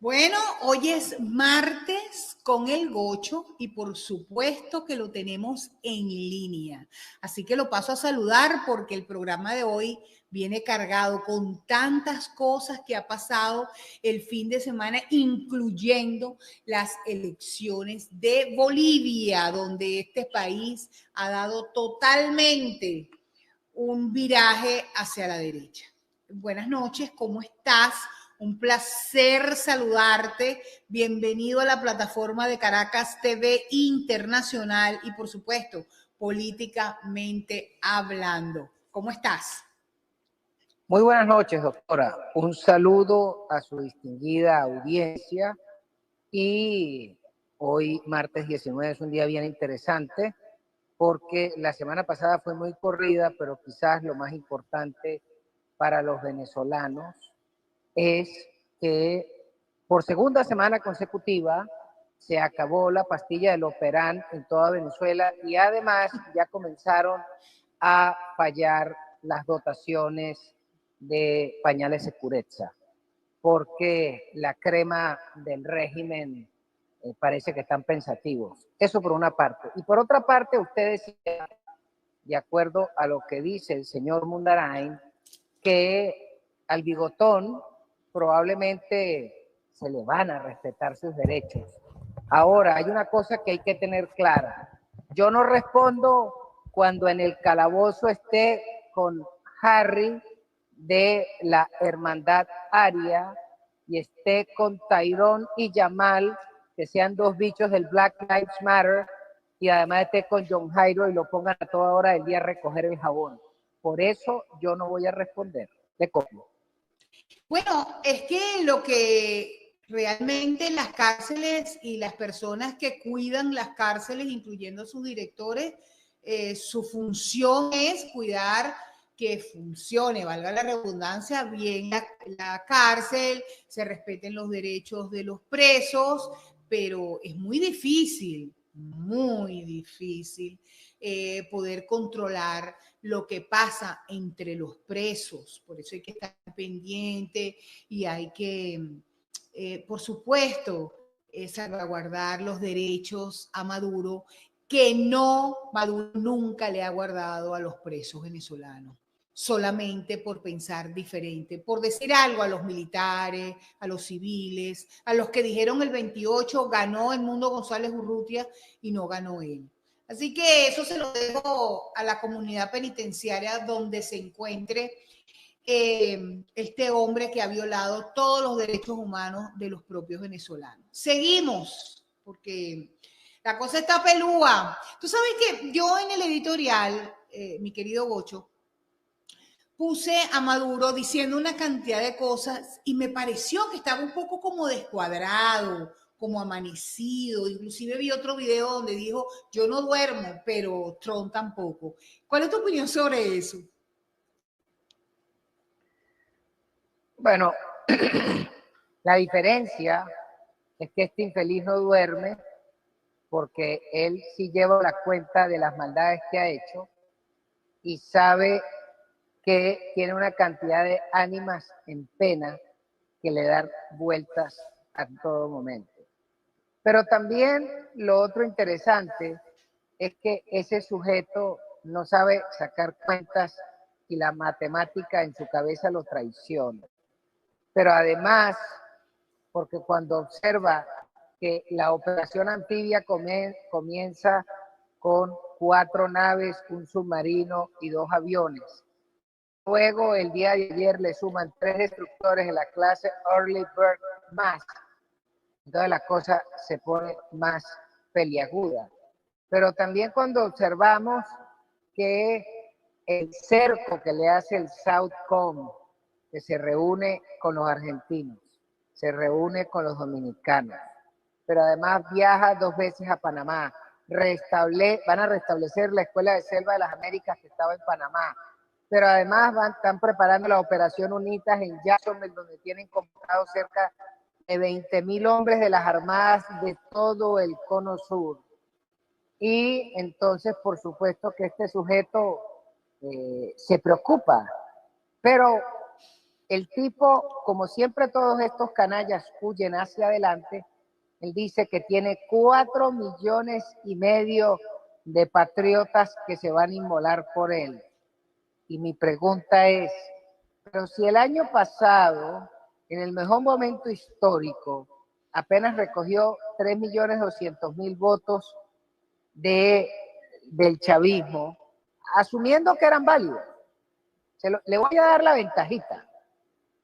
Bueno, hoy es martes con el Gocho y por supuesto que lo tenemos en línea. Así que lo paso a saludar porque el programa de hoy viene cargado con tantas cosas que ha pasado el fin de semana, incluyendo las elecciones de Bolivia, donde este país ha dado totalmente un viraje hacia la derecha. Buenas noches, ¿cómo estás? Un placer saludarte. Bienvenido a la plataforma de Caracas TV Internacional y, por supuesto, Políticamente Hablando. ¿Cómo estás? Muy buenas noches, doctora. Un saludo a su distinguida audiencia y hoy, martes 19, es un día bien interesante porque la semana pasada fue muy corrida, pero quizás lo más importante para los venezolanos es que por segunda semana consecutiva se acabó la pastilla del Operan en toda Venezuela y además ya comenzaron a fallar las dotaciones de pañales Securezza, porque la crema del régimen parece que están pensativos. Eso por una parte. Y por otra parte, ustedes, de acuerdo a lo que dice el señor Mundarain, que al bigotón probablemente se le van a respetar sus derechos. Ahora, hay una cosa que hay que tener clara. Yo no respondo cuando en el calabozo esté con Harry de la Hermandad Aria y esté con Tyrone y Jamal, que sean dos bichos del Black Lives Matter, y además esté con John Jairo y lo pongan a toda hora del día a recoger el jabón. Por eso yo no voy a responder. Le copio. Bueno, es que lo que realmente las cárceles y las personas que cuidan las cárceles, incluyendo sus directores, su función es cuidar que funcione, valga la redundancia, bien la cárcel, se respeten los derechos de los presos, pero es muy difícil poder controlar lo que pasa entre los presos. Por eso hay que estar pendiente y hay que, por supuesto, salvaguardar los derechos a Maduro, que Maduro nunca le ha guardado a los presos venezolanos, solamente por pensar diferente, por decir algo a los militares, a los civiles, a los que dijeron el 28 ganó el Mundo González Urrutia y no ganó él. Así que eso se lo dejo a la comunidad penitenciaria donde se encuentre este hombre que ha violado todos los derechos humanos de los propios venezolanos. Seguimos, porque la cosa está pelúa. Tú sabes que yo en el editorial, mi querido Gocho, puse a Maduro diciendo una cantidad de cosas y me pareció que estaba un poco como descuadrado, como amanecido. Inclusive vi otro video donde dijo, yo no duermo, pero Trump tampoco. ¿Cuál es tu opinión sobre eso? Bueno, la diferencia es que este infeliz no duerme porque él sí lleva la cuenta de las maldades que ha hecho y sabe que tiene una cantidad de ánimas en pena que le dan vueltas a todo momento. Pero también lo otro interesante es que ese sujeto no sabe sacar cuentas y la matemática en su cabeza lo traiciona. Pero además, porque cuando observa que la operación anfibia comienza con 4 naves, un submarino y 2 aviones. Luego, el día de ayer le suman 3 destructores de la clase Early Bird más. Entonces la cosa se pone más peliaguda. Pero también cuando observamos que el cerco que le hace el Southcom, que se reúne con los argentinos, se reúne con los dominicanos, pero además viaja 2 veces a Panamá, van a restablecer la Escuela de Selva de las Américas que estaba en Panamá, pero además están preparando la operación UNITAS en Jacksonville, donde tienen convocados cerca de 20,000 hombres de las armadas de todo el cono sur. Y entonces, por supuesto que este sujeto se preocupa, pero el tipo, como siempre todos estos canallas huyen hacia adelante, él dice que tiene 4,5 millones de patriotas que se van a inmolar por él. Y mi pregunta es, pero si el año pasado, en el mejor momento histórico, apenas recogió 3.200.000 votos del chavismo, asumiendo que eran válidos, le voy a dar la ventajita,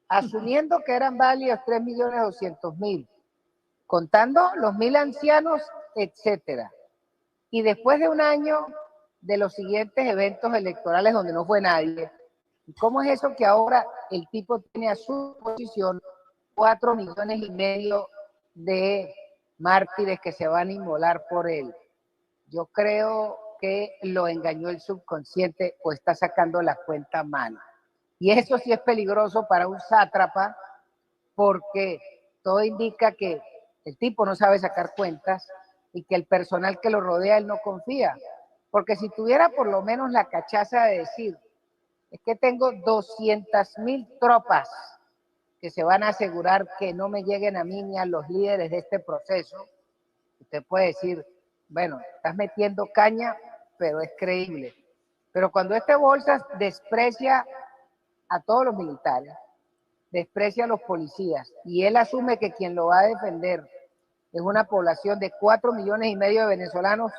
asumiendo que eran válidos 3.200.000, contando los 1.000 ancianos, etcétera. Y después de un año de los siguientes eventos electorales donde no fue nadie, ¿cómo es eso que ahora el tipo tiene a su posición 4,5 millones de mártires que se van a inmolar por él? Yo creo que lo engañó el subconsciente o está sacando la cuenta mal. Y eso sí es peligroso para un sátrapa, porque todo indica que el tipo no sabe sacar cuentas y que el personal que lo rodea él no confía. Porque si tuviera por lo menos la cachaza de decir, es que tengo 200,000 tropas que se van a asegurar que no me lleguen a mí ni a los líderes de este proceso, usted puede decir, bueno, estás metiendo caña, pero es creíble. Pero cuando este Bolsas desprecia a todos los militares, desprecia a los policías, y él asume que quien lo va a defender es una población de 4,5 millones de venezolanos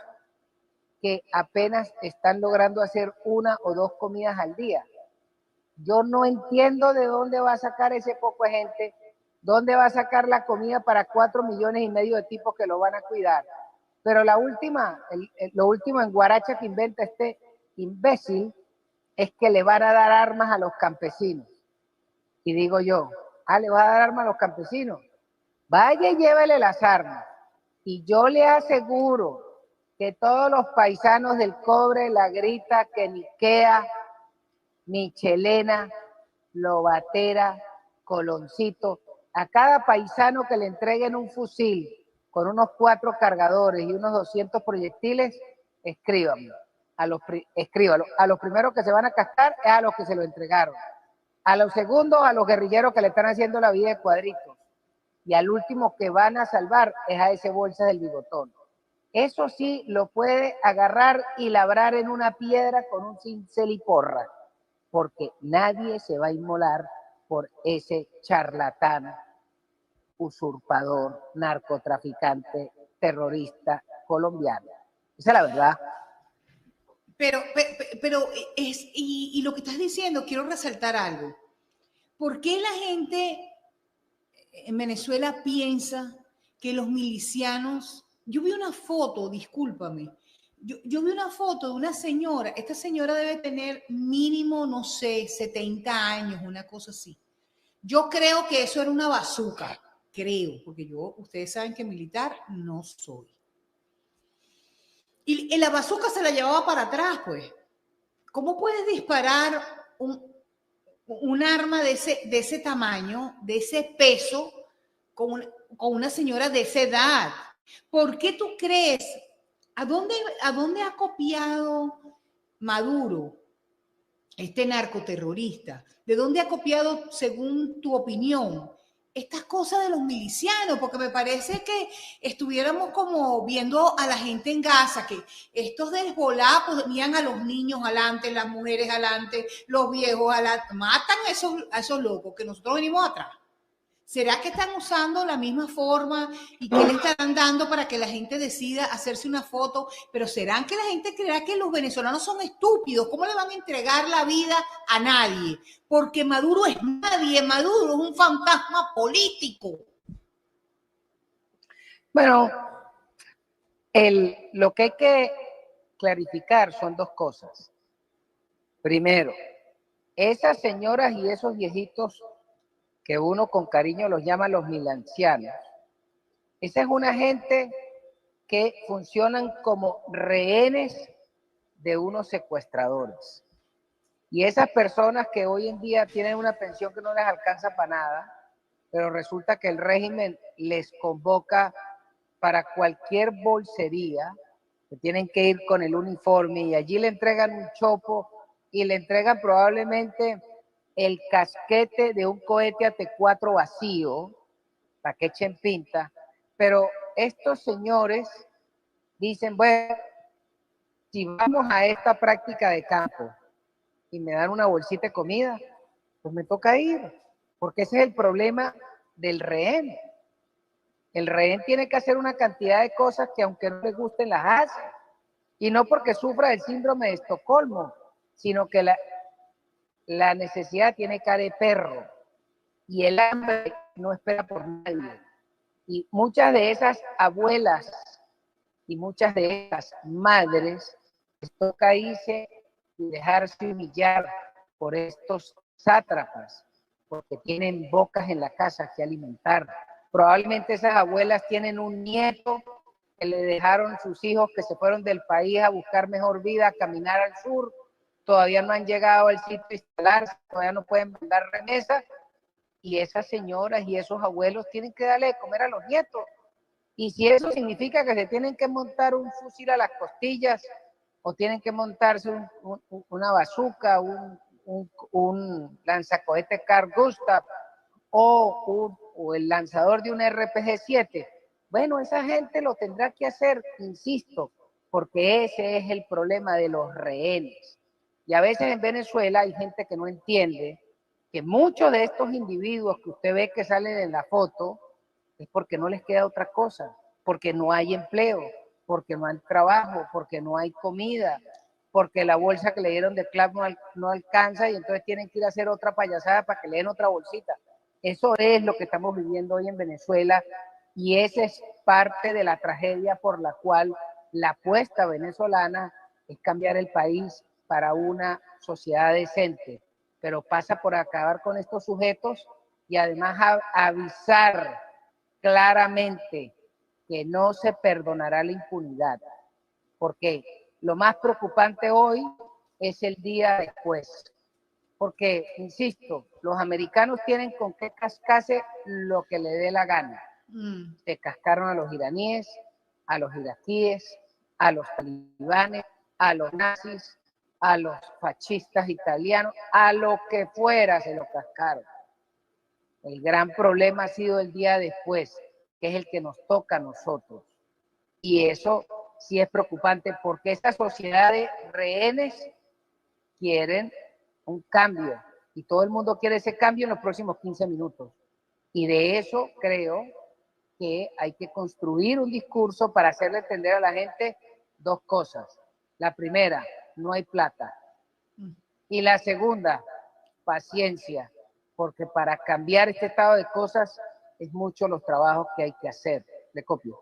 que apenas están logrando hacer 1 o 2 comidas al día. Yo no entiendo de dónde va a sacar ese poco de gente, dónde va a sacar la comida para 4,5 millones de tipos que lo van a cuidar. Pero lo último en guaracha que inventa este imbécil es que le van a dar armas a los campesinos. Y digo yo, le va a dar armas a los campesinos. Vaya y llévele las armas. Y yo le aseguro que todos los paisanos del Cobre, La Grita, Queniquea, Michelena, Lobatera, Coloncito, a cada paisano que le entreguen un fusil con unos 4 cargadores y unos 200 proyectiles, escríbanlo. Escríbalo. A los primeros que se van a cascar es a los que se lo entregaron. A los segundos, a los guerrilleros que le están haciendo la vida de cuadritos. Y al último que van a salvar es a ese Bolsa del Bigotón. Eso sí lo puede agarrar y labrar en una piedra con un cincel y porra, porque nadie se va a inmolar por ese charlatán, usurpador, narcotraficante, terrorista colombiano. Esa es la verdad. Pero y lo que estás diciendo, quiero resaltar algo. ¿Por qué la gente en Venezuela piensa que los milicianos... Yo vi una foto, discúlpame, yo vi una foto de una señora, esta señora debe tener mínimo, no sé, 70 años, una cosa así. Yo creo que eso era una bazuca, creo, porque ustedes saben que militar no soy. Y la bazuca se la llevaba para atrás, pues. ¿Cómo puedes disparar un arma de ese tamaño, de ese peso, con una señora de esa edad? ¿Por qué tú crees? ¿A dónde ha copiado Maduro, este narcoterrorista? ¿De dónde ha copiado, según tu opinión, estas cosas de los milicianos? Porque me parece que estuviéramos como viendo a la gente en Gaza, que estos desvolados venían a los niños adelante, las mujeres adelante, los viejos adelante, matan a esos locos que nosotros venimos atrás. ¿Será que están usando la misma forma y qué le estarán dando para que la gente decida hacerse una foto? Pero ¿será que la gente creerá que los venezolanos son estúpidos? ¿Cómo le van a entregar la vida a nadie? Porque Maduro es nadie, Maduro es un fantasma político. Bueno, lo que hay que clarificar son 2 cosas. Primero, esas señoras y esos viejitos que uno con cariño los llama los milancianos, esa es una gente que funcionan como rehenes de unos secuestradores. Y esas personas que hoy en día tienen una pensión que no les alcanza para nada, pero resulta que el régimen les convoca para cualquier bolsería, que tienen que ir con el uniforme y allí le entregan un chopo y le entregan probablemente el casquete de un cohete AT-4 vacío, para que echen pinta, pero estos señores dicen, bueno, si vamos a esta práctica de campo y me dan una bolsita de comida, pues me toca ir, porque ese es el problema del rehén. El rehén tiene que hacer una cantidad de cosas que aunque no le gusten las hace, y no porque sufra del síndrome de Estocolmo, sino que la necesidad tiene cara de perro y el hambre no espera por nadie. Y muchas de esas abuelas y muchas de esas madres les toca irse y dejarse humillar por estos sátrapas, porque tienen bocas en la casa que alimentar. Probablemente esas abuelas tienen un nieto que le dejaron sus hijos que se fueron del país a buscar mejor vida, a caminar al sur, todavía no han llegado al sitio a instalarse, todavía no pueden mandar remesas, y esas señoras y esos abuelos tienen que darle de comer a los nietos. Y si eso significa que se tienen que montar un fusil a las costillas o tienen que montarse una bazuca, un lanzacohete Carl Gustav o el lanzador de un RPG-7, bueno, esa gente lo tendrá que hacer, insisto, porque ese es el problema de los rehenes. Y a veces en Venezuela hay gente que no entiende que muchos de estos individuos que usted ve que salen en la foto es porque no les queda otra cosa, porque no hay empleo, porque no hay trabajo, porque no hay comida, porque la bolsa que le dieron de CLAP no alcanza y entonces tienen que ir a hacer otra payasada para que le den otra bolsita. Eso es lo que estamos viviendo hoy en Venezuela y esa es parte de la tragedia por la cual la apuesta venezolana es cambiar el país para una sociedad decente, pero pasa por acabar con estos sujetos y además avisar claramente que no se perdonará la impunidad, porque lo más preocupante hoy es el día después. Porque, insisto, los americanos tienen con qué cascarse lo que le dé la gana. Se cascaron a los iraníes, a los iraquíes, a los talibanes, a los nazis, a los fascistas italianos, a lo que fuera se lo cascaron. El gran problema ha sido el día después, que es el que nos toca a nosotros. Y eso sí es preocupante porque esta sociedad de rehenes quieren un cambio y todo el mundo quiere ese cambio en los próximos 15 minutos. Y de eso creo que hay que construir un discurso para hacerle entender a la gente dos cosas. La primera, no hay plata. Y la segunda, paciencia, porque para cambiar este estado de cosas es mucho los trabajos que hay que hacer. Le copio.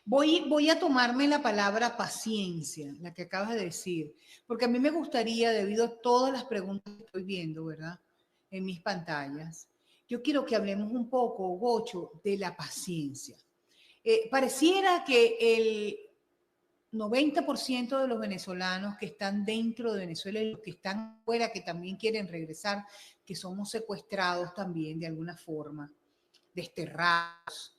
Voy a tomarme la palabra paciencia, la que acabas de decir, porque a mí me gustaría, debido a todas las preguntas que estoy viendo, ¿verdad? En mis pantallas, yo quiero que hablemos un poco, Gocho, de la paciencia. Pareciera que el 90% de los venezolanos que están dentro de Venezuela y los que están fuera, que también quieren regresar, que somos secuestrados también de alguna forma, desterrados.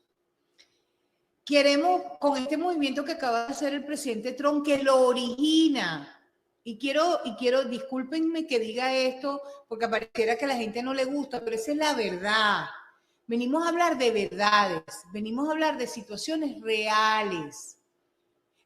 Queremos, con este movimiento que acaba de hacer el presidente Trump, que lo origina, y quiero, discúlpenme que diga esto, porque pareciera que a la gente no le gusta, pero esa es la verdad. Venimos a hablar de verdades, venimos a hablar de situaciones reales.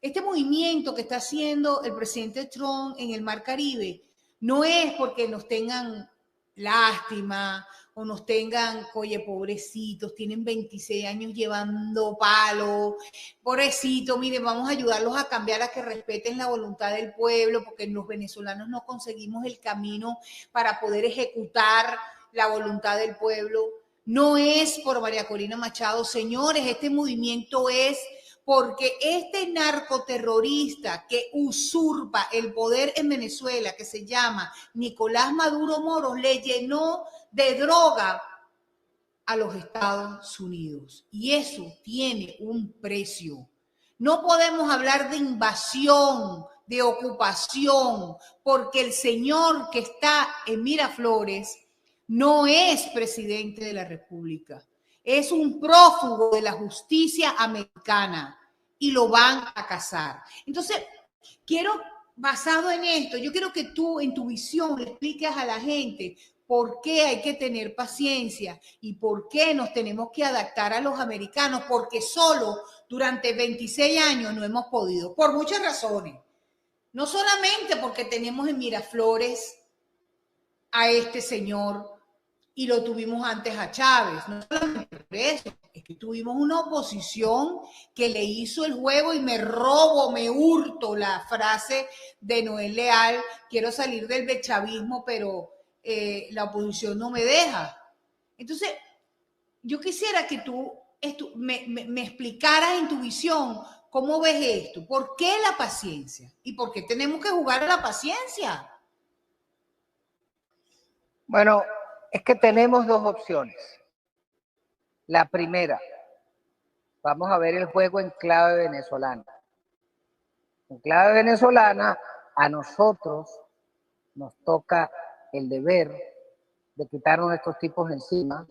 Este movimiento que está haciendo el presidente Trump en el Mar Caribe no es porque nos tengan lástima o nos tengan, oye, pobrecitos, tienen 26 años llevando palo, pobrecito, miren, vamos a ayudarlos a cambiar, a que respeten la voluntad del pueblo, porque los venezolanos no conseguimos el camino para poder ejecutar la voluntad del pueblo. No es por María Corina Machado, señores, este movimiento es porque este narcoterrorista que usurpa el poder en Venezuela, que se llama Nicolás Maduro Moros, le llenó de droga a los Estados Unidos. Y eso tiene un precio. No podemos hablar de invasión, de ocupación, porque el señor que está en Miraflores no es presidente de la República. Es un prófugo de la justicia americana y lo van a cazar. Entonces, quiero basado en esto, yo quiero que tú en tu visión le expliques a la gente por qué hay que tener paciencia y por qué nos tenemos que adaptar a los americanos, porque solo durante 26 años no hemos podido, por muchas razones. No solamente porque tenemos en Miraflores a este señor y lo tuvimos antes a Chávez, no solamente por eso, es que tuvimos una oposición que le hizo el juego y me robo, me hurto la frase de Noel Leal, quiero salir del bechavismo, pero la oposición no me deja. Entonces, yo quisiera que tú me explicaras en tu visión cómo ves esto, por qué la paciencia y por qué tenemos que jugar a la paciencia. Bueno, es que tenemos dos opciones. La primera, vamos a ver el juego en clave venezolana. En clave venezolana, a nosotros nos toca el deber de quitarnos estos tipos encima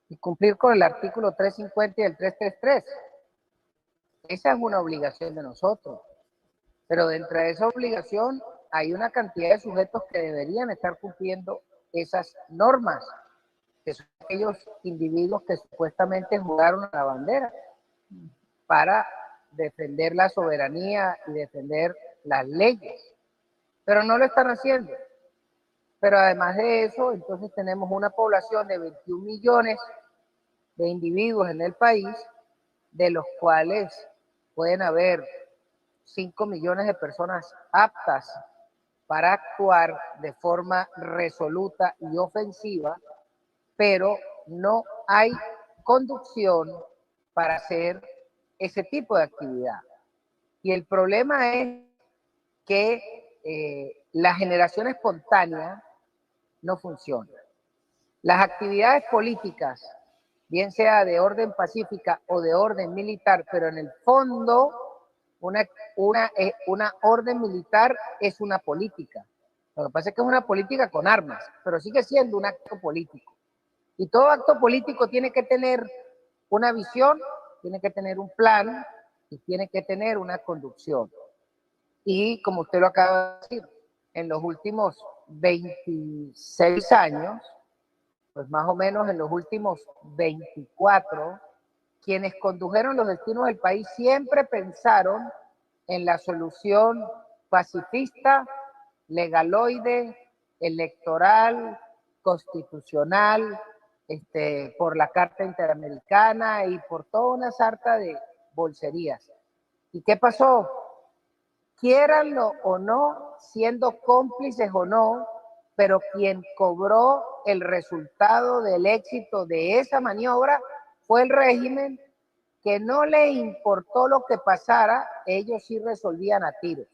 y cumplir con el artículo 350 y el 333. Esa es una obligación de nosotros. Pero dentro de esa obligación hay una cantidad de sujetos que deberían estar cumpliendo esas normas, que son aquellos individuos que supuestamente jugaron a la bandera para defender la soberanía y defender las leyes, pero no lo están haciendo. Pero además de eso, entonces tenemos una población de 21 millones de individuos en el país, de los cuales pueden haber 5 millones de personas aptas para actuar de forma resoluta y ofensiva, pero no hay conducción para hacer ese tipo de actividad. Y el problema es que la generación espontánea no funciona. Las actividades políticas, bien sea de orden pacífica o de orden militar, pero en el fondo una orden militar es una política. Lo que pasa es que es una política con armas, pero sigue siendo un acto político. Y todo acto político tiene que tener una visión, tiene que tener un plan y tiene que tener una conducción. Y como usted lo acaba de decir, en los últimos 26 años, pues más o menos en los últimos 24, quienes condujeron los destinos del país siempre pensaron en la solución pacifista, legaloide, electoral, constitucional, por la Carta Interamericana y por toda una sarta de bolserías. ¿Y qué pasó? Quiéranlo o no, siendo cómplices o no, pero quien cobró el resultado del éxito de esa maniobra fue el régimen, que no le importó lo que pasara, ellos sí resolvían a tiros.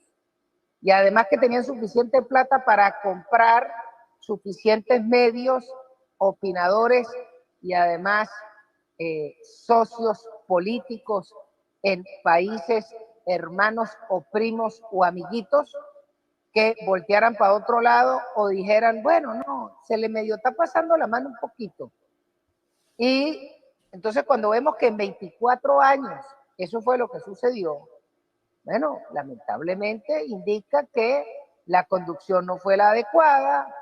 Y además que tenían suficiente plata para comprar suficientes medios, opinadores y además socios políticos en países hermanos o primos o amiguitos que voltearan para otro lado o dijeran, bueno, no, se le medio está pasando la mano un poquito. Y entonces cuando vemos que en 24 años eso fue lo que sucedió, bueno, lamentablemente indica que la conducción no fue la adecuada,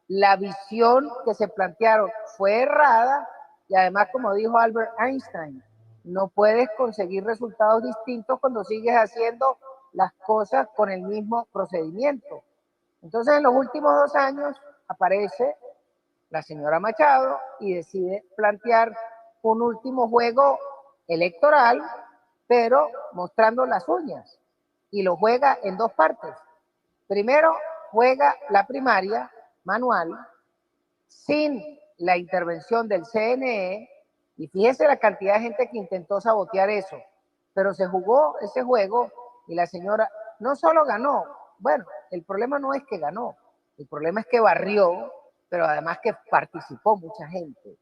la visión que se plantearon fue errada y además, como dijo Albert Einstein, no puedes conseguir resultados distintos cuando sigues haciendo las cosas con el mismo procedimiento. Entonces, en los últimos 2 años aparece la señora Machado y decide plantear un último juego electoral, pero mostrando las uñas. Y lo juega en 2 partes. Primero, juega la primaria manual sin la intervención del CNE, y fíjese la cantidad de gente que intentó sabotear eso, pero se jugó ese juego y la señora no solo ganó, bueno, el problema no es que ganó, el problema es que barrió, pero además que participó mucha gente.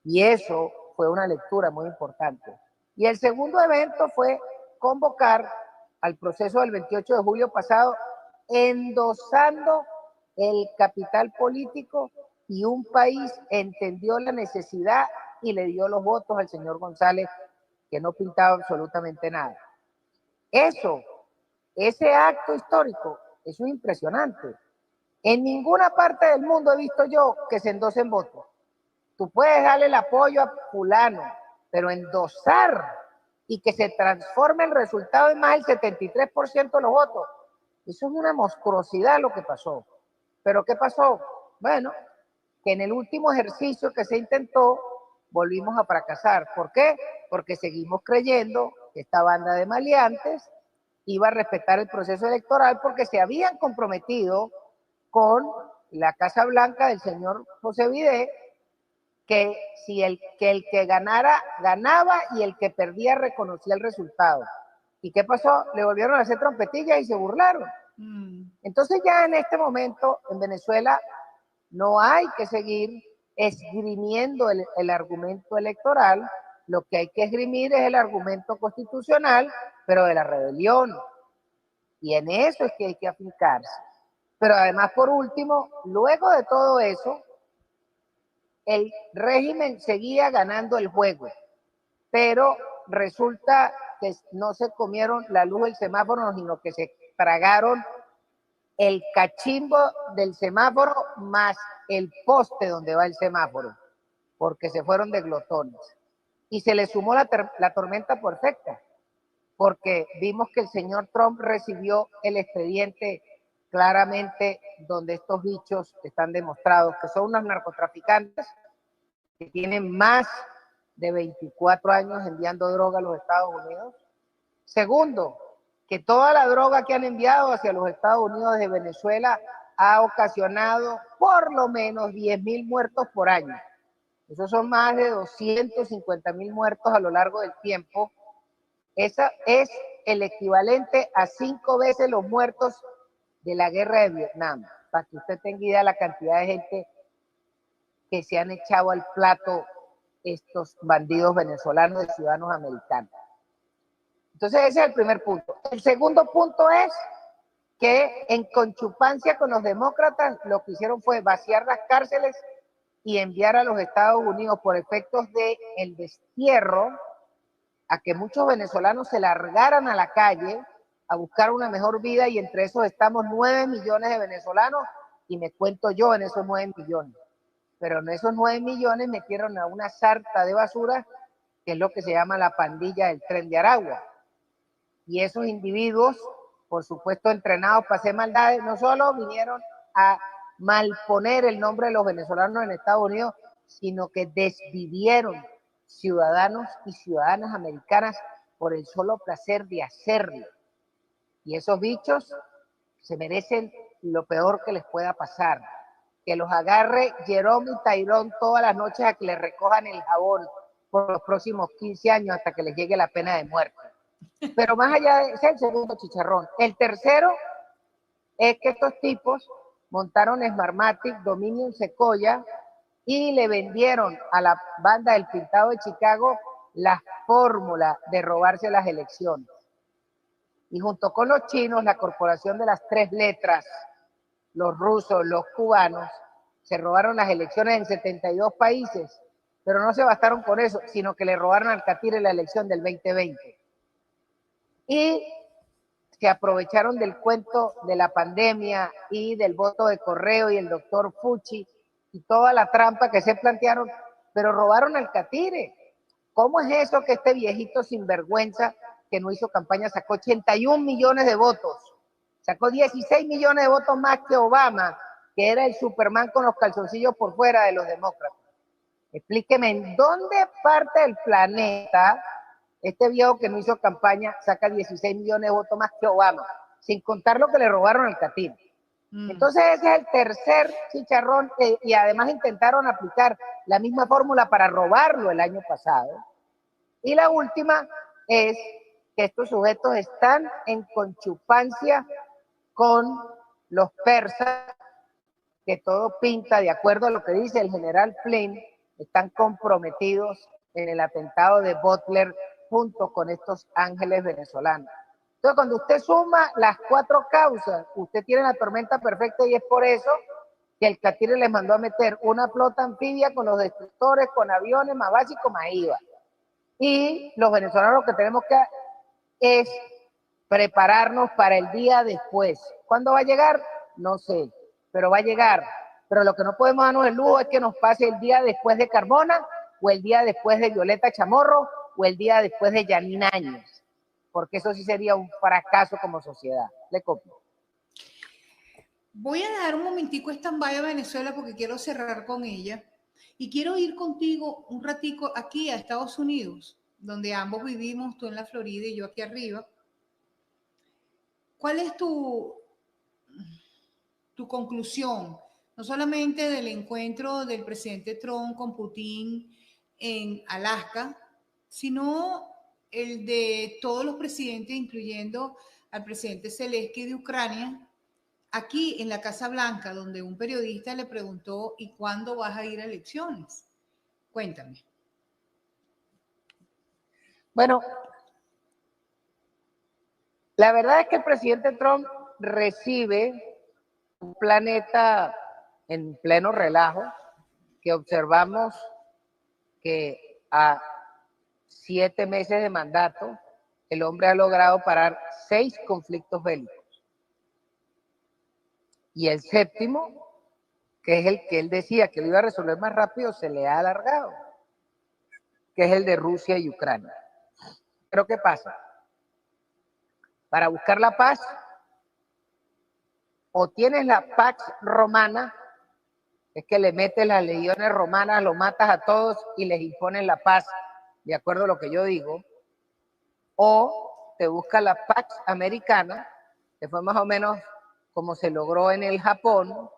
Y eso fue una lectura muy importante. Y el segundo evento fue convocar al proceso del 28 de julio pasado, endosando el capital político, y un país entendió la necesidad y le dio los votos al señor González, que no pintaba absolutamente nada. Eso ese acto histórico, eso es impresionante. En ninguna parte del mundo he visto yo que se endosen votos. Tú puedes darle el apoyo a fulano, pero endosar y que se transforme el resultado en más del 73% de los votos, eso es una monstruosidad lo que pasó. ¿Pero qué pasó? Bueno, que en el último ejercicio que se intentó, volvimos a fracasar. ¿Por qué? Porque seguimos creyendo que esta banda de maleantes iba a respetar el proceso electoral porque se habían comprometido con la Casa Blanca del señor José Vidé, que si el que ganara, ganaba, y el que perdía reconocía el resultado. ¿Y qué pasó? Le volvieron a hacer trompetillas y se burlaron. Entonces ya en este momento en Venezuela no hay que seguir esgrimiendo el argumento electoral, lo que hay que esgrimir es el argumento constitucional, pero de la rebelión. Y en eso es que hay que aplicarse. Pero además, por último, luego de todo eso, el régimen seguía ganando el juego, pero resulta que no se comieron la luz del semáforo, sino que se tragaron el cachimbo del semáforo más el poste donde va el semáforo, porque se fueron de glotones. Y se le sumó la tormenta perfecta, porque vimos que el señor Trump recibió el expediente claramente donde estos bichos están demostrados que son unos narcotraficantes que tienen más de 24 años enviando droga a los Estados Unidos. Segundo, que toda la droga que han enviado hacia los Estados Unidos de Venezuela ha ocasionado por lo menos 10.000 muertos por año. Esos son más de 250.000 muertos a lo largo del tiempo. Esa es el equivalente a 5 veces los muertos de la guerra de Vietnam, para que usted tenga idea de la cantidad de gente que se han echado al plato estos bandidos venezolanos de ciudadanos americanos. Entonces ese es el primer punto. El segundo punto es que en conchupancia con los demócratas lo que hicieron fue vaciar las cárceles y enviar a los Estados Unidos por efectos del destierro a que muchos venezolanos se largaran a la calle a buscar una mejor vida, y entre esos estamos 9 millones de venezolanos y me cuento yo en esos 9 millones. Pero en esos 9 millones metieron a una sarta de basura que es lo que se llama la pandilla del Tren de Aragua. Y esos individuos, por supuesto entrenados para hacer maldades, no solo vinieron a malponer el nombre de los venezolanos en Estados Unidos, sino que desvivieron ciudadanos y ciudadanas americanas por el solo placer de hacerlo. Y esos bichos se merecen lo peor que les pueda pasar. Que los agarre Jerome y Tyrone todas las noches a que les recojan el jabón por los próximos 15 años hasta que les llegue la pena de muerte. Pero más allá de ese es el segundo chicharrón. El tercero es que estos tipos montaron Smartmatic, Dominion, Sequoia y le vendieron a la banda del Pintado de Chicago la fórmula de robarse las elecciones. Y junto con los chinos, la corporación de las 3 letras, los rusos, los cubanos, se robaron las elecciones en 72 países, pero no se bastaron con eso, sino que le robaron al Catire la elección del 2020. Y se aprovecharon del cuento de la pandemia y del voto de correo y el doctor Fucci y toda la trampa que se plantearon, pero robaron al Catire. ¿Cómo es eso que este viejito sinvergüenza que no hizo campaña sacó 81 millones de votos? Sacó 16 millones de votos más que Obama, que era el Superman con los calzoncillos por fuera de los demócratas. Explíqueme, ¿en dónde parte del planeta este viejo que no hizo campaña saca 16 millones de votos más que Obama, sin contar lo que le robaron al Catire? Entonces ese es el tercer chicharrón, y además intentaron aplicar la misma fórmula para robarlo el año pasado. Y la última es que estos sujetos están en conchupancia con los persas, que todo pinta, de acuerdo a lo que dice el general Flynn, están comprometidos en el atentado de Butler junto con estos ángeles venezolanos. Entonces, cuando usted suma las 4 causas, usted tiene la tormenta perfecta, y es por eso que el Catire les mandó a meter una flota anfibia con los destructores, con aviones, más básicos, más IVA. Y los venezolanos lo que tenemos que es prepararnos para el día después. ¿Cuándo va a llegar? No sé, pero va a llegar. Pero lo que no podemos darnos el lujo es que nos pase el día después de Carmona, o el día después de Violeta Chamorro, o el día después de Yanina Áñez, porque eso sí sería un fracaso como sociedad. Le copio. Voy a dar un momentico stand-by a Venezuela porque quiero cerrar con ella y quiero ir contigo un ratico aquí a Estados Unidos, donde ambos vivimos, tú en la Florida y yo aquí arriba. ¿Cuál es tu conclusión? No solamente del encuentro del presidente Trump con Putin en Alaska, sino el de todos los presidentes, incluyendo al presidente Zelensky de Ucrania, aquí en la Casa Blanca, donde un periodista le preguntó, ¿y cuándo vas a ir a elecciones? Cuéntame. Bueno, la verdad es que el presidente Trump recibe un planeta en pleno relajo, que observamos que a 7 meses de mandato el hombre ha logrado parar 6 conflictos bélicos. Y el séptimo, que es el que él decía que lo iba a resolver más rápido, se le ha alargado, que es el de Rusia y Ucrania. Pero ¿qué pasa? Para buscar la paz, o tienes la Pax Romana, es que le metes las legiones romanas, lo matas a todos y les impones la paz, de acuerdo a lo que yo digo, o te busca la Pax Americana, que fue más o menos como se logró en el Japón,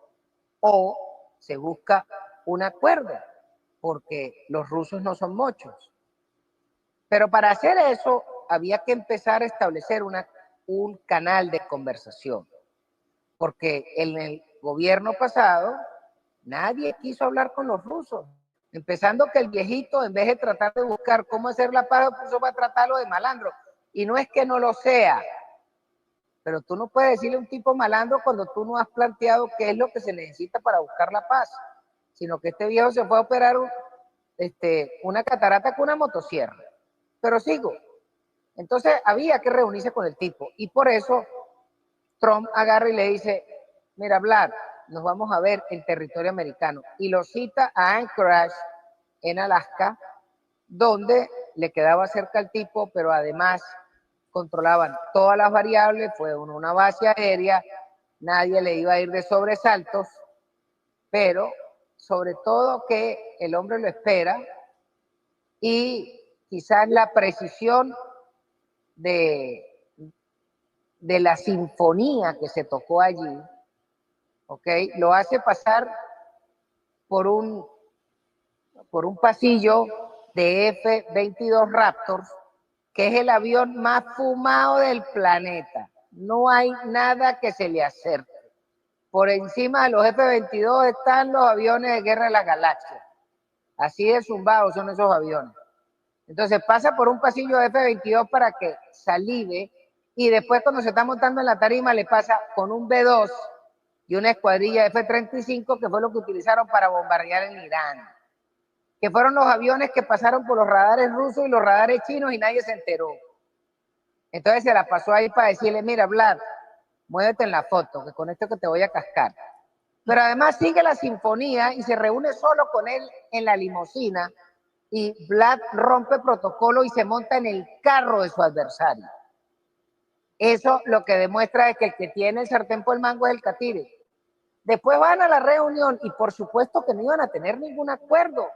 o se busca un acuerdo, porque los rusos no son muchos. Pero para hacer eso había que empezar a establecer un canal de conversación, porque en el gobierno pasado nadie quiso hablar con los rusos, empezando que el viejito, en vez de tratar de buscar cómo hacer la paz, puso para tratarlo de malandro. Y no es que no lo sea, pero tú no puedes decirle a un tipo malandro cuando tú no has planteado qué es lo que se necesita para buscar la paz, sino que este viejo se fue a operar una catarata con una motosierra. Pero sigo. Entonces había que reunirse con el tipo, y por eso Trump agarra y le dice, mira, Vlad, nos vamos a ver en territorio americano, y lo cita a Anchorage en Alaska, donde le quedaba cerca al tipo, pero además controlaban todas las variables, fue una base aérea, nadie le iba a ir de sobresaltos, pero sobre todo que el hombre lo espera, y quizás la precisión de la sinfonía que se tocó allí, ¿ok? Lo hace pasar por un pasillo de F-22 Raptors, que es el avión más fumado del planeta. No hay nada que se le acerque. Por encima de los F-22 están los aviones de Guerra de las Galaxias. Así de zumbados son esos aviones. Entonces pasa por un pasillo de F-22 para que salive, y después cuando se está montando en la tarima le pasa con un B-2 y una escuadrilla F-35, que fue lo que utilizaron para bombardear en Irán, que fueron los aviones que pasaron por los radares rusos y los radares chinos y nadie se enteró. Entonces se la pasó ahí para decirle, mira, Vlad, muévete en la foto, que con esto que te voy a cascar. Pero además sigue la sinfonía y se reúne solo con él en la limusina, y Vlad rompe protocolo y se monta en el carro de su adversario. Eso lo que demuestra es que el que tiene el sartén por el mango es el catire. Después van a la reunión y por supuesto que no iban a tener ningún acuerdo.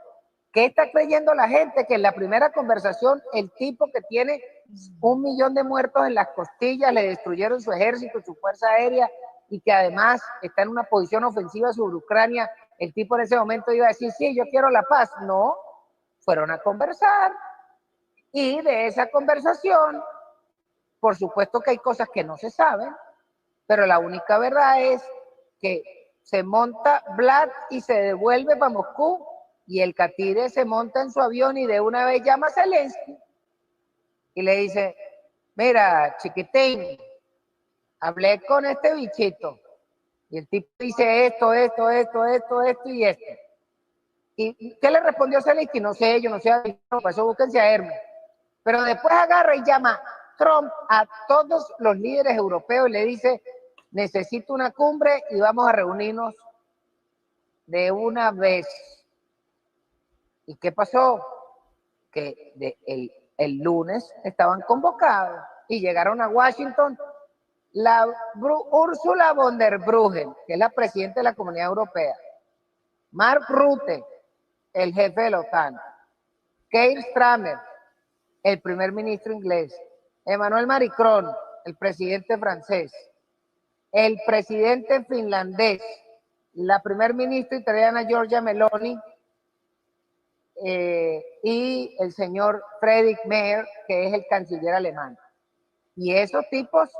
¿Qué está creyendo la gente? Que en la primera conversación el tipo que tiene 1 millón de muertos en las costillas, le destruyeron su ejército, su fuerza aérea, y que además está en una posición ofensiva sobre Ucrania, el tipo en ese momento iba a decir, sí, yo quiero la paz. No, fueron a conversar, y de esa conversación, por supuesto que hay cosas que no se saben, pero la única verdad es que se monta Vlad y se devuelve para Moscú, y el catire se monta en su avión y de una vez llama a Zelensky y le dice, mira, chiquitín, hablé con este bichito, y el tipo dice esto y esto. ¿Y qué le respondió Zelensky? No sé, yo no sé, para eso búsquense a Hermes. Pero después agarra y llama Trump a todos los líderes europeos y le dice, necesito una cumbre y vamos a reunirnos de una vez. ¿Y qué pasó? Que el lunes estaban convocados y llegaron a Washington Ursula von der Leyen, que es la presidenta de la Comunidad Europea, Mark Rutte, el jefe de la OTAN, Keir Starmer, el primer ministro inglés, Emmanuel Macron, el presidente francés, el presidente finlandés, la primer ministra italiana Giorgia Meloni, y el señor Friedrich Merz, que es el canciller alemán. Y esos tipos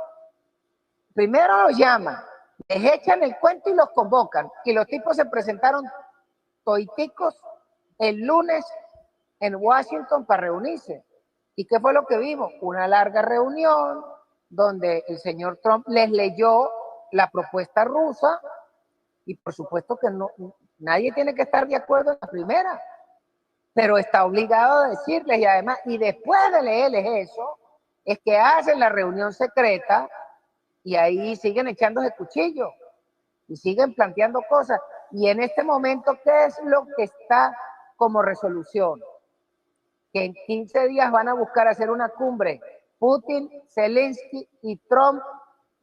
primero los llaman, les echan el cuento y los convocan. Y los tipos se presentaron toiticos el lunes en Washington para reunirse. ¿Y qué fue lo que vimos? Una larga reunión donde el señor Trump les leyó la propuesta rusa y por supuesto que no, nadie tiene que estar de acuerdo en la primera, pero está obligado a decirles, y además, y después de leerles eso, es que hacen la reunión secreta y ahí siguen echándose cuchillo y siguen planteando cosas. Y en este momento, ¿qué es lo que está como resolución? Que en 15 días van a buscar hacer una cumbre, Putin, Zelensky y Trump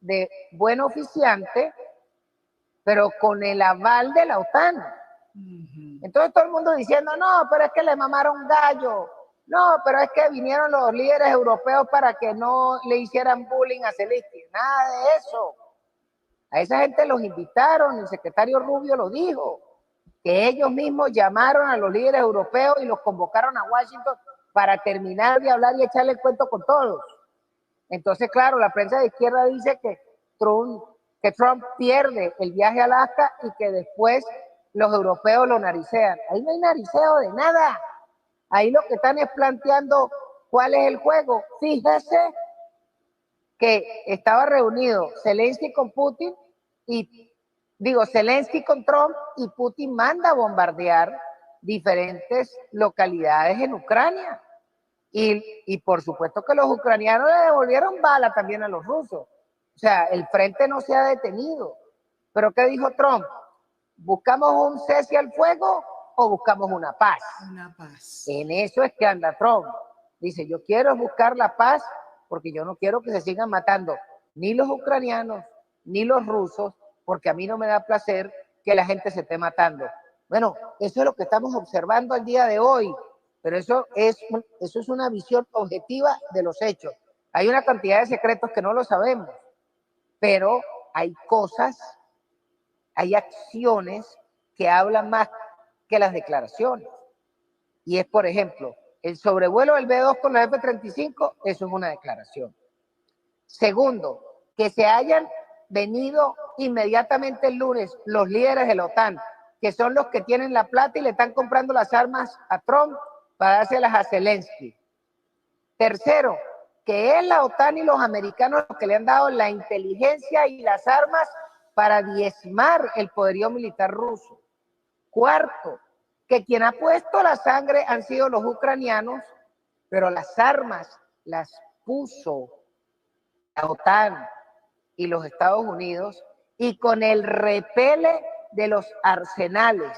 de buen oficiante, pero con el aval de la OTAN. Entonces todo el mundo diciendo, no, pero es que le mamaron gallo, no, pero es que vinieron los líderes europeos para que no le hicieran bullying a Zelensky. Nada de eso. A esa gente los invitaron, el secretario Rubio lo dijo, que ellos mismos llamaron a los líderes europeos y los convocaron a Washington para terminar de hablar y echarle el cuento con todos. Entonces, claro, la prensa de izquierda dice que Trump pierde el viaje a Alaska y que después los europeos lo naricean. Ahí no hay nariceo de nada. Ahí lo que están es planteando cuál es el juego. Fíjese que estaba reunido Zelensky con Putin Zelensky con Trump y Putin manda a bombardear diferentes localidades en Ucrania. Y por supuesto que los ucranianos le devolvieron bala también a los rusos. O sea, el frente no se ha detenido. Pero ¿qué dijo Trump? ¿Buscamos un cese al fuego o buscamos una paz? Una paz. En eso es que anda Trump. Dice, yo quiero buscar la paz porque yo no quiero que se sigan matando ni los ucranianos ni los rusos, porque a mí no me da placer que la gente se esté matando. Bueno, eso es lo que estamos observando al día de hoy, pero eso es una visión objetiva de los hechos. Hay una cantidad de secretos que no lo sabemos, pero hay cosas, hay acciones que hablan más que las declaraciones. Y es, por ejemplo, el sobrevuelo del B-2 con los F-35, eso es una declaración. Segundo, que se hayan venido inmediatamente el lunes los líderes de la OTAN, que son los que tienen la plata y le están comprando las armas a Trump para dárselas a Zelensky. Tercero, que es la OTAN y los americanos los que le han dado la inteligencia y las armas para diezmar el poderío militar ruso. Cuarto, que quien ha puesto la sangre han sido los ucranianos, pero las armas las puso la OTAN y los Estados Unidos, y con el repele de los arsenales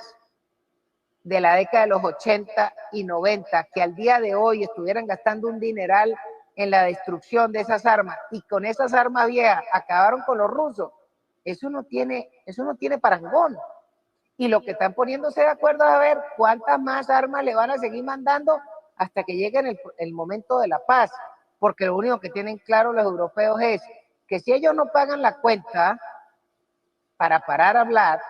de la década de los 80 y 90, que al día de hoy estuvieran gastando un dineral en la destrucción de esas armas, y con esas armas viejas acabaron con los rusos, eso no tiene parangón. Y lo que están poniéndose de acuerdo es a ver cuántas más armas le van a seguir mandando hasta que llegue el momento de la paz, porque lo único que tienen claro los europeos es que si ellos no pagan la cuenta para parar a hablar,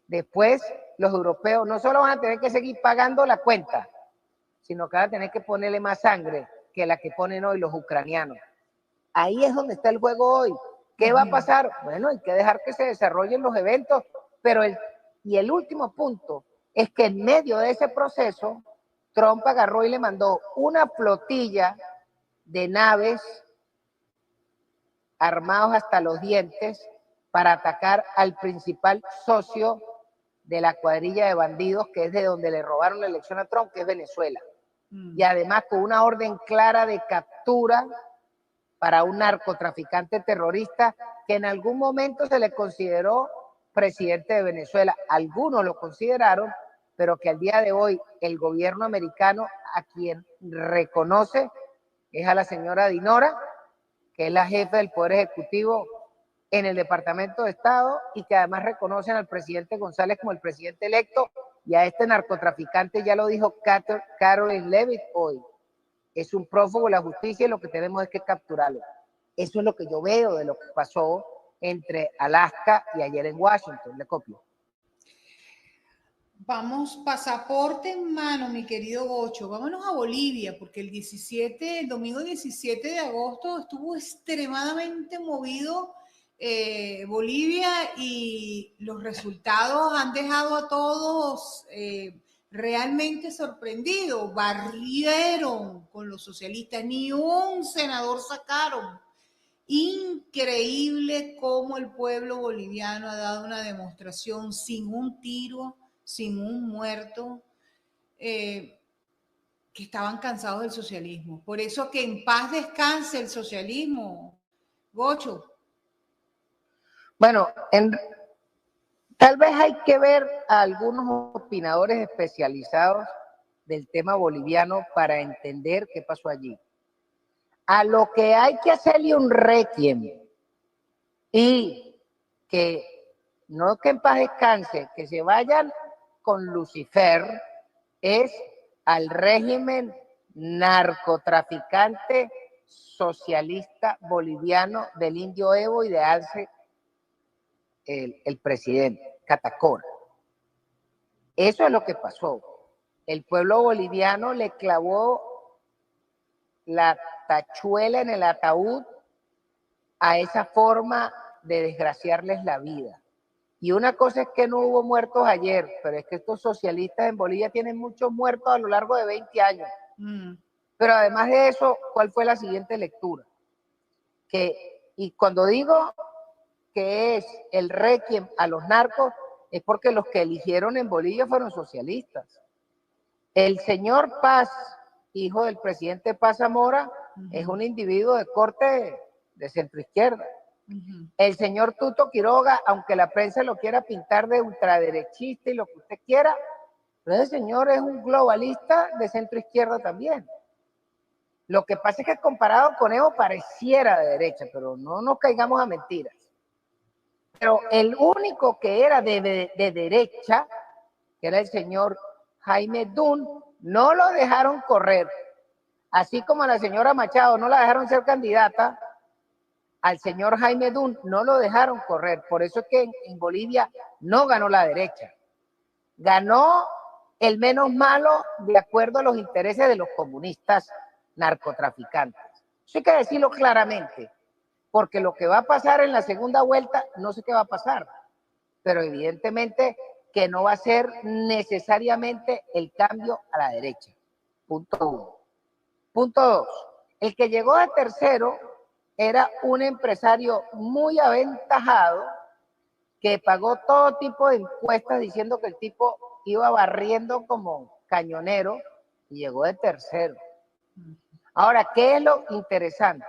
después los europeos no solo van a tener que seguir pagando la cuenta, sino que van a tener que ponerle más sangre que la que ponen hoy los ucranianos. Ahí es donde está el juego hoy. ¿Qué va a pasar? Bueno, hay que dejar que se desarrollen los eventos, pero el último punto es que en medio de ese proceso, Trump agarró y le mandó una flotilla de naves armados hasta los dientes para atacar al principal socio de la cuadrilla de bandidos, que es de donde le robaron la elección a Trump, que es Venezuela. Y además con una orden clara de captura para un narcotraficante terrorista que en algún momento se le consideró presidente de Venezuela. Algunos lo consideraron, pero que al día de hoy el gobierno americano a quien reconoce es a la señora Dinora, que es la jefa del Poder Ejecutivo en el Departamento de Estado, y que además reconocen al presidente González como el presidente electo, y a este narcotraficante, ya lo dijo Caroline Leavitt hoy, es un prófugo de la justicia y lo que tenemos es que capturarlo. Eso es lo que yo veo de lo que pasó entre Alaska y ayer en Washington. Le copio. Vamos, pasaporte en mano, mi querido Gocho. Vámonos a Bolivia, porque el domingo 17 de agosto estuvo extremadamente movido Bolivia, y los resultados han dejado a todos realmente sorprendidos. Barrieron con los socialistas, ni un senador sacaron. Increíble cómo el pueblo boliviano ha dado una demostración sin un tiro, sin un muerto, que estaban cansados del socialismo. Por eso que en paz descanse el socialismo, Gocho. Bueno, tal vez hay que ver a algunos opinadores especializados del tema boliviano para entender qué pasó allí. A lo que hay que hacerle un requiem y que no que en paz descanse, que se vayan con Lucifer, es al régimen narcotraficante socialista boliviano del Indio Evo y de Arce, el presidente Catacora. Eso es lo que pasó. El pueblo boliviano le clavó la tachuela en el ataúd a esa forma de desgraciarles la vida. Y una cosa es que no hubo muertos ayer, pero es que estos socialistas en Bolivia tienen muchos muertos a lo largo de 20 años. Pero además de eso, ¿cuál fue la siguiente lectura? Y cuando digo que es el requiem a los narcos, es porque los que eligieron en Bolivia fueron socialistas. El señor Paz, hijo del presidente Paz Zamora, es un individuo de corte de centroizquierda. El señor Tuto Quiroga, aunque la prensa lo quiera pintar de ultraderechista y lo que usted quiera, pero ese señor es un globalista de centroizquierda también. Lo que pasa es que comparado con Evo pareciera de derecha, pero no nos caigamos a mentiras. Pero el único que era de derecha, que era el señor Jaime Dun, no lo dejaron correr. Así como a la señora Machado no la dejaron ser candidata, al señor Jaime Dun no lo dejaron correr. Por eso es que en Bolivia no ganó la derecha. Ganó el menos malo de acuerdo a los intereses de los comunistas narcotraficantes. Eso hay que decirlo claramente, porque lo que va a pasar en la segunda vuelta, no sé qué va a pasar, pero evidentemente que no va a ser necesariamente el cambio a la derecha. Punto uno. Punto dos, el que llegó de tercero era un empresario muy aventajado que pagó todo tipo de encuestas diciendo que el tipo iba barriendo como cañonero y llegó de tercero. Ahora, ¿qué es lo interesante?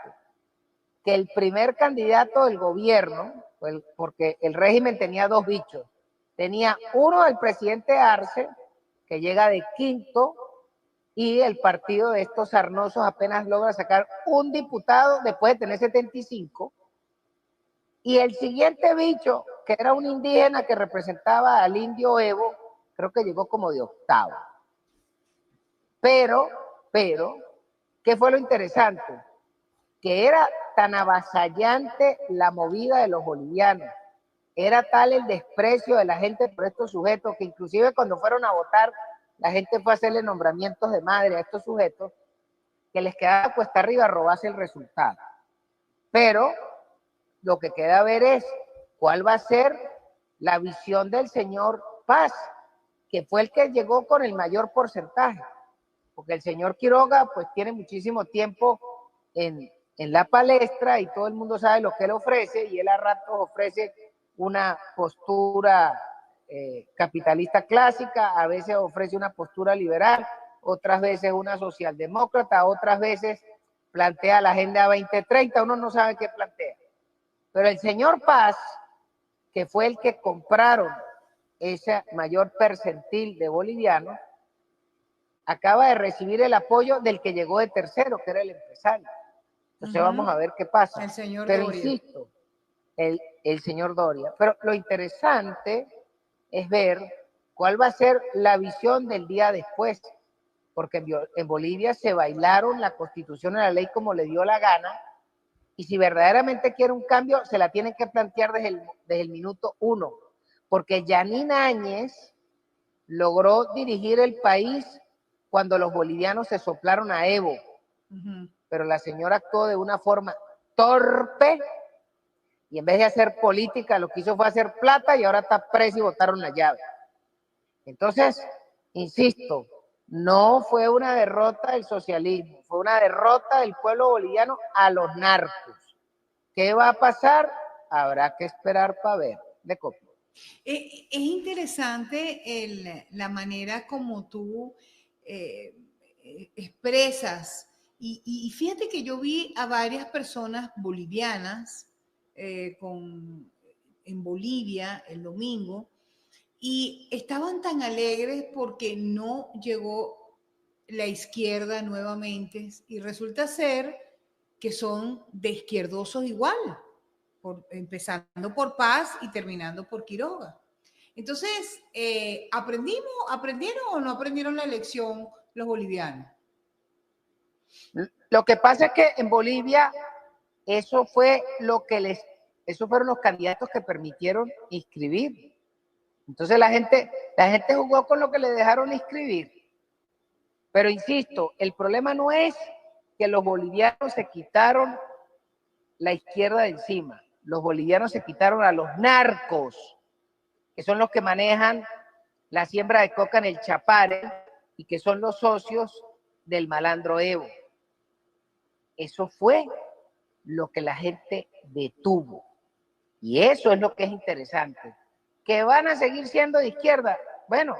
Que el primer candidato del gobierno, porque el régimen tenía dos bichos, tenía uno del presidente Arce, que llega de quinto, y el partido de estos sarnosos apenas logra sacar un diputado después de tener 75, y el siguiente bicho, que era un indígena que representaba al indio Evo, creo que llegó como de octavo. Pero, ¿qué fue lo interesante? Que era tan avasallante la movida de los bolivianos, era tal el desprecio de la gente por estos sujetos, que inclusive cuando fueron a votar, la gente fue a hacerle nombramientos de madre a estos sujetos, que les quedaba cuesta arriba robarse el resultado. Pero lo que queda a ver es cuál va a ser la visión del señor Paz, que fue el que llegó con el mayor porcentaje, porque el señor Quiroga pues tiene muchísimo tiempo en la palestra y todo el mundo sabe lo que él ofrece, y él a ratos ofrece una postura capitalista clásica, a veces ofrece una postura liberal, otras veces una socialdemócrata, otras veces plantea la Agenda 2030, uno no sabe qué plantea. Pero el señor Paz, que fue el que compraron ese mayor percentil de bolivianos, acaba de recibir el apoyo del que llegó de tercero, que era el empresario. Entonces vamos a ver qué pasa. El señor Pero Doria. insisto, el señor Doria. Pero lo interesante es ver cuál va a ser la visión del día después, porque en Bolivia se bailaron la Constitución y la ley como le dio la gana, y si verdaderamente quiere un cambio, se la tienen que plantear desde el minuto 1, porque Yanine Áñez logró dirigir el país cuando los bolivianos se soplaron a Evo, pero la señora actuó de una forma torpe, y en vez de hacer política, lo que hizo fue hacer plata, y ahora está presa y botaron la llave. Entonces, insisto, no fue una derrota del socialismo, fue una derrota del pueblo boliviano a los narcos. ¿Qué va a pasar? Habrá que esperar para ver. De copia. Es interesante la manera como tú expresas. Y fíjate que yo vi a varias personas bolivianas en Bolivia el domingo, y estaban tan alegres porque no llegó la izquierda nuevamente, y resulta ser que son de izquierdosos igual, empezando por Paz y terminando por Quiroga. Entonces, ¿aprendieron o no aprendieron la lección los bolivianos? Lo que pasa es que en Bolivia esos fueron los candidatos que permitieron inscribir. Entonces la gente jugó con lo que le dejaron inscribir. Pero insisto, el problema no es que los bolivianos se quitaron la izquierda de encima. Los bolivianos se quitaron a los narcos, que son los que manejan la siembra de coca en el Chapare y que son los socios del malandro Evo. Eso fue lo que la gente detuvo. Y eso es lo que es interesante. ¿Que van a seguir siendo de izquierda? Bueno,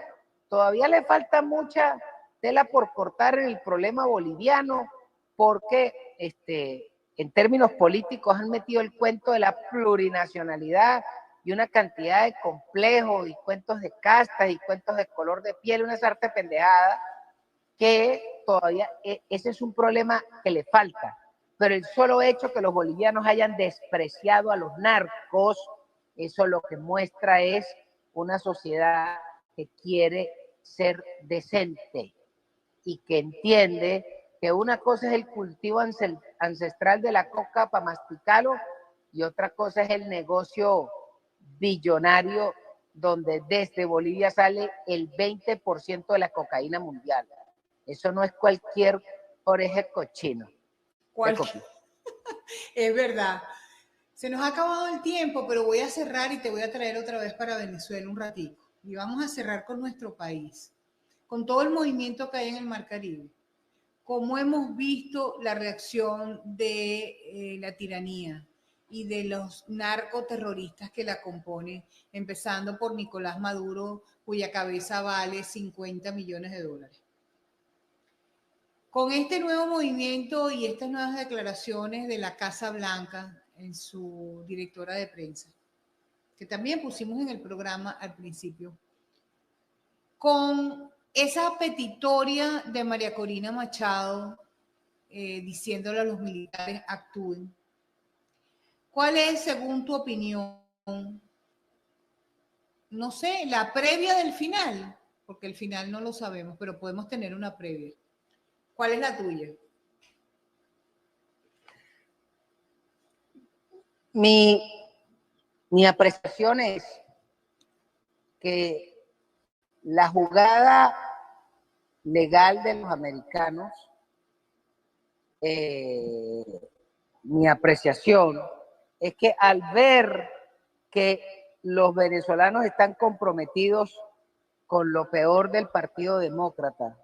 todavía le falta mucha tela por cortar en el problema boliviano, porque en términos políticos han metido el cuento de la plurinacionalidad y una cantidad de complejos y cuentos de castas y cuentos de color de piel, una sarta pendejada, que todavía ese es un problema que le falta. Pero el solo hecho que los bolivianos hayan despreciado a los narcos, eso lo que muestra es una sociedad que quiere ser decente y que entiende que una cosa es el cultivo ancestral de la coca para masticarlo y otra cosa es el negocio billonario donde desde Bolivia sale el 20% de la cocaína mundial. Eso no es cualquier oreja cochino. Es verdad. Se nos ha acabado el tiempo, pero voy a cerrar y te voy a traer otra vez para Venezuela un ratito. Y vamos a cerrar con nuestro país, con todo el movimiento que hay en el Mar Caribe. Cómo hemos visto la reacción de la tiranía y de los narcoterroristas que la componen, empezando por Nicolás Maduro, cuya cabeza vale 50 millones de dólares. Con este nuevo movimiento y estas nuevas declaraciones de la Casa Blanca en su directora de prensa, que también pusimos en el programa al principio, con esa petitoria de María Corina Machado diciéndole a los militares actúen, ¿cuál es, según tu opinión, no sé, la previa del final? Porque el final no lo sabemos, pero podemos tener una previa. ¿Cuál es la tuya? Mi apreciación es que la jugada legal de los americanos, mi apreciación es que al ver que los venezolanos están comprometidos con lo peor del Partido Demócrata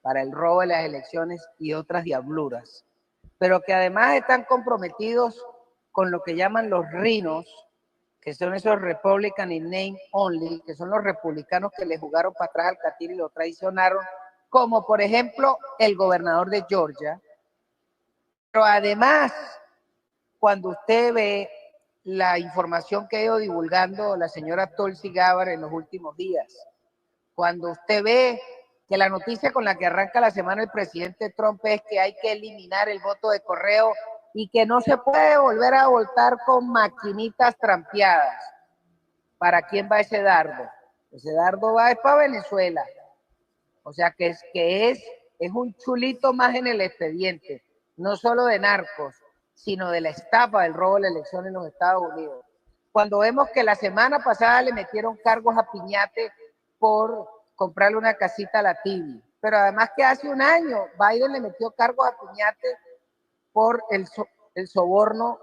para el robo de las elecciones y otras diabluras, pero que además están comprometidos con lo que llaman los rinos, que son esos Republican in name only, que son los republicanos que le jugaron para atrás al catire y lo traicionaron, como por ejemplo el gobernador de Georgia, además, cuando usted ve la información que ha ido divulgando la señora Tulsi Gabbard en los últimos días, cuando usted ve que la noticia con la que arranca la semana el presidente Trump es que hay que eliminar el voto de correo y que no se puede volver a votar con maquinitas trampeadas. ¿Para quién va ese dardo? Ese dardo va para Venezuela. O sea que es un chulito más en el expediente, no solo de narcos, sino de la estafa del robo de la elección en los Estados Unidos. Cuando vemos que la semana pasada le metieron cargos a Piñate por comprarle una casita a la Tibi, pero además que hace un año Biden le metió cargos a Piñate por el soborno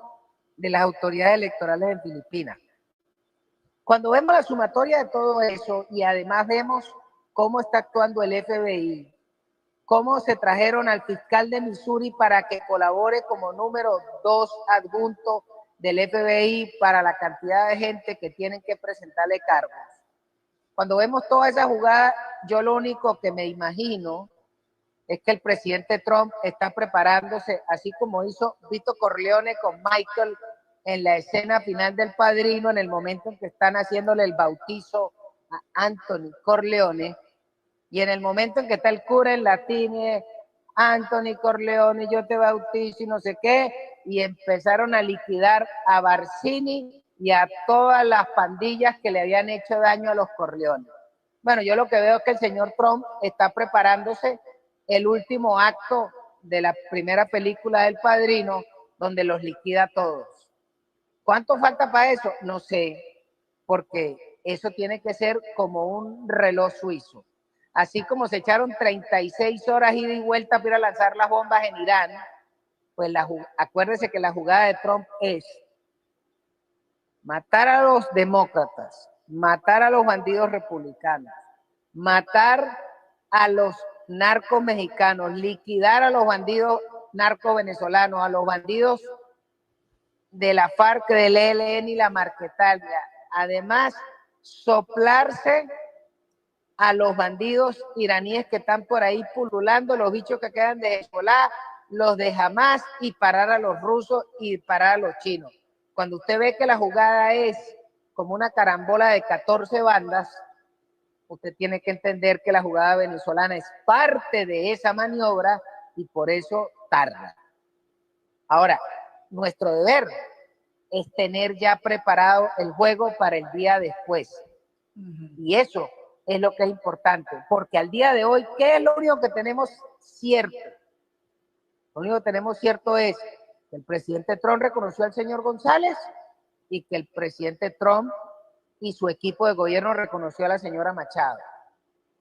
de las autoridades electorales en Filipinas. Cuando vemos la sumatoria de todo eso y además vemos cómo está actuando el FBI, cómo se trajeron al fiscal de Missouri para que colabore como número 2 adjunto del FBI para la cantidad de gente que tienen que presentarle cargos. Cuando vemos toda esa jugada, yo lo único que me imagino es que el presidente Trump está preparándose, así como hizo Vito Corleone con Michael en la escena final del Padrino, en el momento en que están haciéndole el bautizo a Anthony Corleone, y en el momento en que está el cura en latín, Anthony Corleone, yo te bautizo y no sé qué, y empezaron a liquidar a Barcini y a todas las pandillas que le habían hecho daño a los Corleones. Bueno, yo lo que veo es que el señor Trump está preparándose el último acto de la primera película del Padrino, donde los liquida a todos. ¿Cuánto falta para eso? No sé, porque eso tiene que ser como un reloj suizo. Así como se echaron 36 horas ida y vuelta para ir a lanzar las bombas en Irán, pues acuérdese que la jugada de Trump es matar a los demócratas, matar a los bandidos republicanos, matar a los narcos mexicanos, liquidar a los bandidos narcos venezolanos, a los bandidos de la FARC, del ELN y la Marquetalia. Además, soplarse a los bandidos iraníes que están por ahí pululando, los bichos que quedan de Hezbollah, los de Hamas, y parar a los rusos y parar a los chinos. Cuando usted ve que la jugada es como una carambola de 14 bandas, usted tiene que entender que la jugada venezolana es parte de esa maniobra y por eso tarda. Ahora, nuestro deber es tener ya preparado el juego para el día después. Y eso es lo que es importante, porque al día de hoy, ¿qué es lo único que tenemos cierto? Lo único que tenemos cierto es que el presidente Trump reconoció al señor González y que el presidente Trump y su equipo de gobierno reconoció a la señora Machado.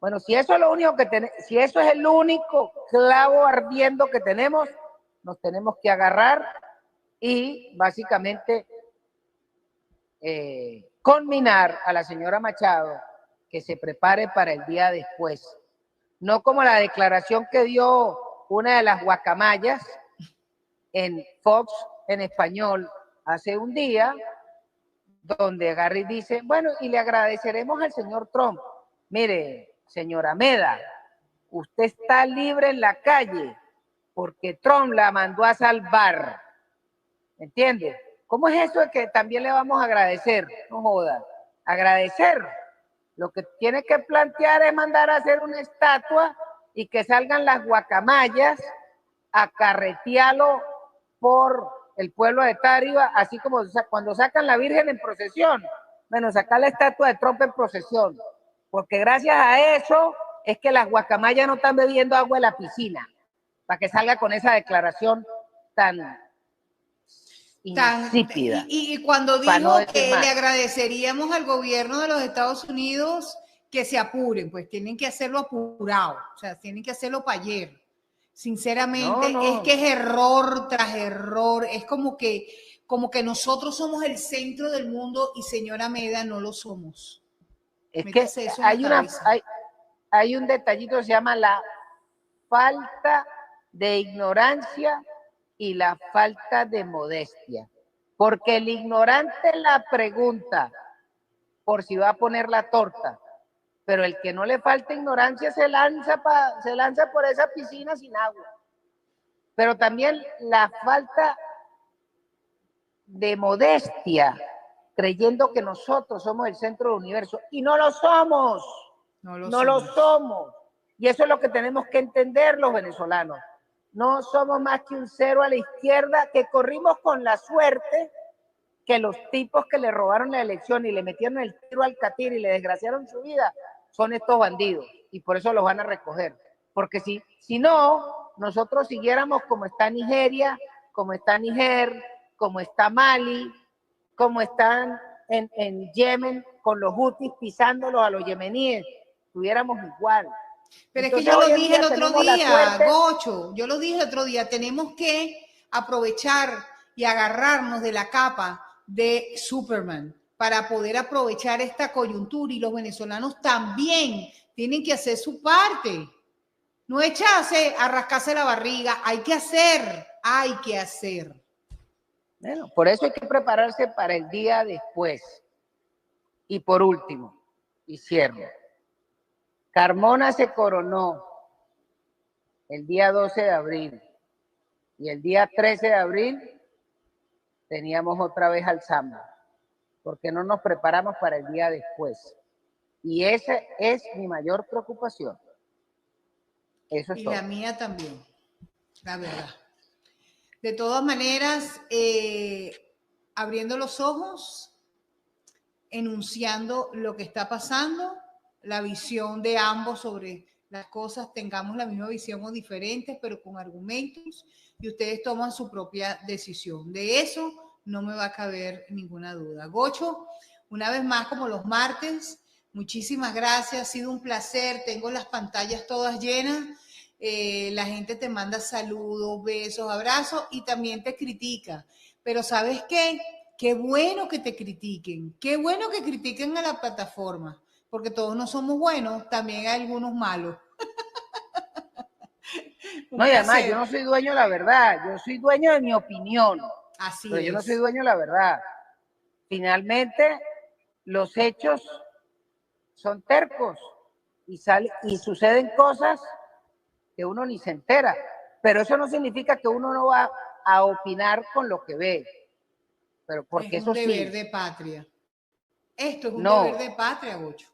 Bueno, si eso es lo único que tenemos, si eso es el único clavo ardiendo que tenemos, nos tenemos que agarrar y básicamente conminar a la señora Machado que se prepare para el día después. No como la declaración que dio una de las guacamayas en Fox en español hace un día, donde Garry dice, bueno, y le agradeceremos al señor Trump. Mire, señora Meda, usted está libre en la calle porque Trump la mandó a salvar. ¿Entiende? ¿Cómo es eso de que también le vamos a agradecer? No joda. Agradecer. Lo que tiene que plantear es mandar a hacer una estatua y que salgan las guacamayas a carretearlo por el pueblo de Táriba, así como cuando sacan la Virgen en procesión. Bueno, sacar la estatua de Trump en procesión. Porque gracias a eso es que las guacamayas no están bebiendo agua de la piscina. Para que salga con esa declaración tan insípida. Y cuando dijo no que le agradeceríamos al gobierno de los Estados Unidos que se apuren, pues tienen que hacerlo apurado, o sea, tienen que hacerlo para ayer. Sinceramente, es que es error tras error, es como que nosotros somos el centro del mundo y señora Meda no lo somos. Es que hay un detallito que se llama la falta de ignorancia y la falta de modestia, porque el ignorante la pregunta por si va a poner la torta, pero el que no le falta ignorancia se lanza por esa piscina sin agua. pero también la falta de modestia, creyendo que nosotros somos el centro del universo, y no lo somos, no lo somos. Y eso es lo que tenemos que entender los venezolanos. No somos más que un cero a la izquierda que corrimos con la suerte que los tipos que le robaron la elección y le metieron el tiro al catire y le desgraciaron su vida son estos bandidos, y por eso los van a recoger. Porque si no, nosotros siguiéramos como está Nigeria, como está Níger, como está Mali, como están en Yemen con los hutis pisándolos a los yemeníes, estuviéramos igual. Pero entonces, es que yo lo dije el otro día, Gocho, yo lo dije el otro día, tenemos que aprovechar y agarrarnos de la capa de Superman para poder aprovechar esta coyuntura, y los venezolanos también tienen que hacer su parte. No echarse a rascarse la barriga, hay que hacer. Bueno, por eso hay que prepararse para el día después. Y por último, y cierro, Carmona se coronó el día 12 de abril y el día 13 de abril teníamos otra vez al Zamba, porque no nos preparamos para el día después. Y esa es mi mayor preocupación. Eso es y todo. La mía también, la verdad. De todas maneras, abriendo los ojos, enunciando lo que está pasando, la visión de ambos sobre las cosas, tengamos la misma visión o diferentes, pero con argumentos, y ustedes toman su propia decisión. De eso no me va a caber ninguna duda. Gocho, una vez más, como los martes, muchísimas gracias, ha sido un placer, tengo las pantallas todas llenas, la gente te manda saludos, besos, abrazos y también te critica, pero ¿sabes qué? Qué bueno que te critiquen, qué bueno que critiquen a la plataforma, porque todos no somos buenos, también hay algunos malos. No, y además yo no soy dueño de la verdad, yo soy dueño de mi opinión. Así pero es. Yo no soy dueño de la verdad. Finalmente, los hechos son tercos y suceden cosas que uno ni se entera, pero eso no significa que uno no va a opinar con lo que ve. Pero porque es un deber de patria. Esto es un deber de patria, Gocho.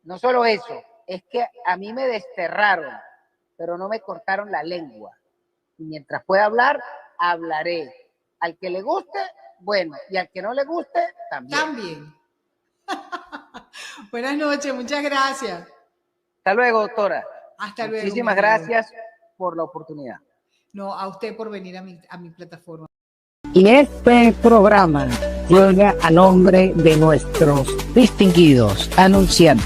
No solo eso, es que a mí me desterraron, pero no me cortaron la lengua. Y mientras pueda hablar, hablaré. Al que le guste, bueno, y al que no le guste, también. Buenas noches, muchas gracias. Hasta luego, doctora. Hasta luego. Muchísimas gracias por la oportunidad. No, a usted por venir a mi plataforma. Y este programa llega a nombre de nuestros distinguidos anunciantes.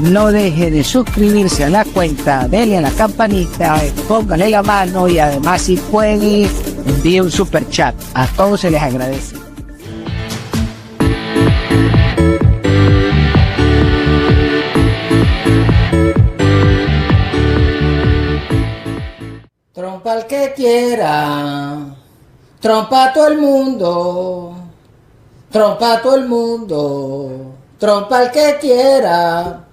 No deje de suscribirse a la cuenta, denle a la campanita, póngale la mano y además si puede envíe un super chat. A todos se les agradece. Trompa al que quiera, trompa a todo el mundo, trompa a todo el mundo, trompa al que quiera.